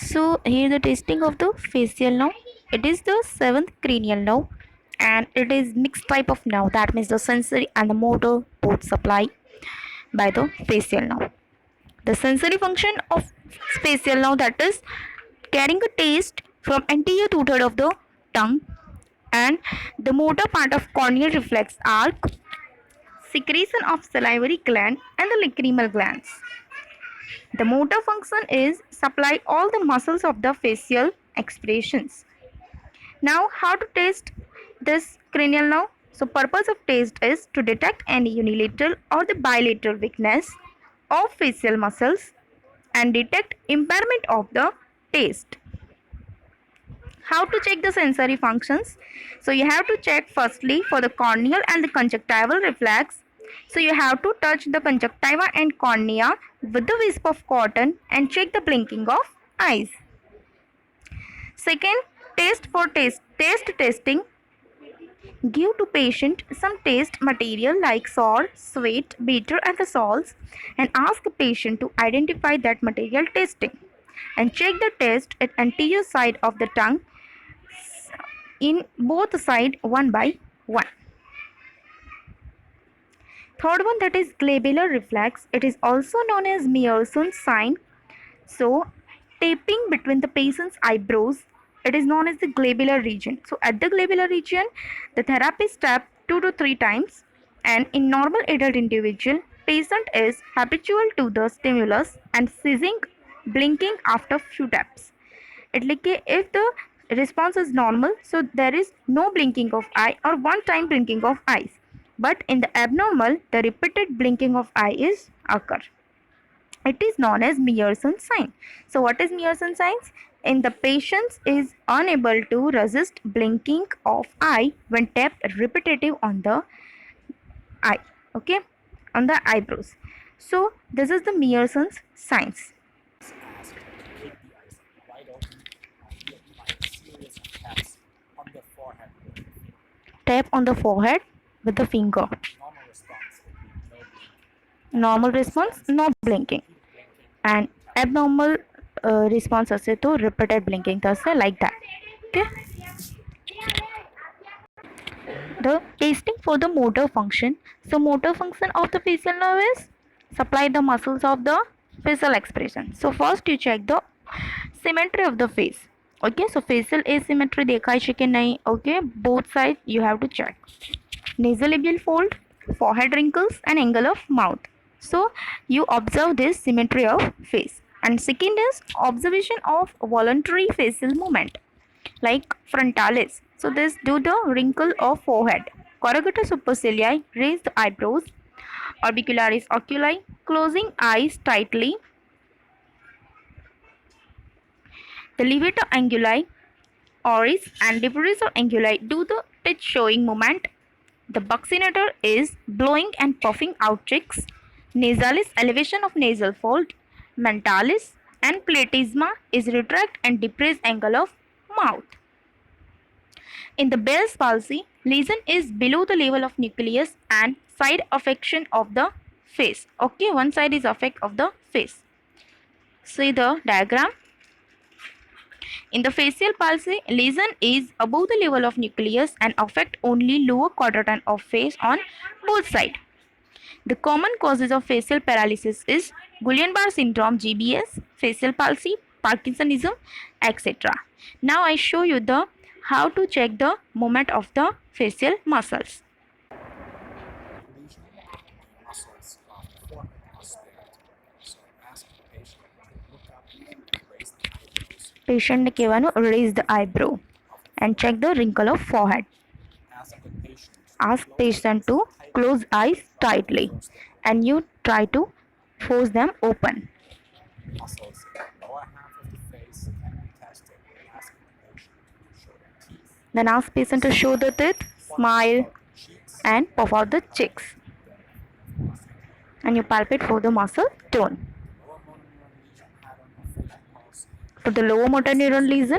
So here the testing of the facial nerve. It is the seventh cranial nerve, and it is mixed type of nerve. That means the sensory and the motor both supply by the facial nerve. The sensory function of facial nerve, that is carrying a taste from anterior two-thirds of the tongue, and the motor part of corneal reflex arc, secretion of salivary gland and the lacrimal glands. The motor function is supply all the muscles of the facial expressions. Now, how to test this cranial nerve? So, purpose of test is to detect any unilateral or the bilateral weakness of facial muscles and detect impairment of the taste. How to check the sensory functions? So, you have to check firstly for the corneal and the conjunctival reflex. So, you have to touch the conjunctiva and cornea with the wisp of cotton and check the blinking of eyes. Second, taste testing. Give to patient some taste material like salt, sweet, bitter and the salts, and ask the patient to identify that material tasting, and check the taste at anterior side of the tongue in both sides one by one. Third one, that is glabellar reflex. It is also known as Meyerson's sign. So tapping between the patient's eyebrows, it is known as the glabellar region. So at the glabellar region, the therapist tap 2 to 3 times, and in normal adult individual, patient is habitual to the stimulus and ceasing blinking after few taps. If the response is normal, so there is no blinking of eye or one time blinking of eyes. But in the abnormal, the repeated blinking of eye is occur. It is known as Meyerson's sign. So what is Meyerson's signs? In the patient is unable to resist blinking of eye when tapped repetitive on the eye, okay, on the eyebrows. So this is the Meyerson's signs. Asked to keep the eyes wide open and he applied a series of taps on the forehead with the finger. Tap on the forehead with the finger. Normal response would be no blinking. Normal response, no blinking. Keep blinking. And abnormal response असे तो repeated blinking थसे like that. Okay. The testing for the motor function. So motor function of the facial nerve is supply the muscles of the facial expression. So first you check the symmetry of the face. Okay, so facial asymmetry देखाई है कि नहीं. Okay, both sides you have to check. Nasolabial fold, forehead wrinkles and angle of mouth. So you observe this symmetry of face. And second is observation of voluntary facial movement like frontalis. So this do the wrinkle of forehead. Corrugator supercilii, raise the eyebrows. Orbicularis oculi, closing eyes tightly. The levator anguli, oris and depressor anguli do the teeth showing movement. The buccinator is blowing and puffing out cheeks. Nasalis, elevation of nasal fold. Mentalis and platysma is retract and depress angle of mouth. In the Bell's palsy, lesion is below the level of nucleus and side affection of the face. Okay, one side is affect of the face. See the diagram. In the facial palsy, lesion is above the level of nucleus and affect only lower quadrant of face on both sides. The common causes of facial paralysis is Guillain-Barré syndrome, GBS, facial palsy, Parkinsonism, etc. Now I show you the how to check the movement of the facial muscles. Lesion the muscles of the forehead are spared. So ask the patient to look up and raise the eyebrows. Patient ने कहेવાનું raise the eyebrow and check the wrinkle of forehead. Ask patient to close eyes tightly and you try to force them open. Muscles in the lower half of the face can be tested. Ask the patient to show their teeth. Then ask patient to show the teeth, smile Cheeks. and puff out the cheeks. And you palpate for the muscle tone. Lower motor neuron lesion pattern of facial palsy. For the lower motor neuron lesion,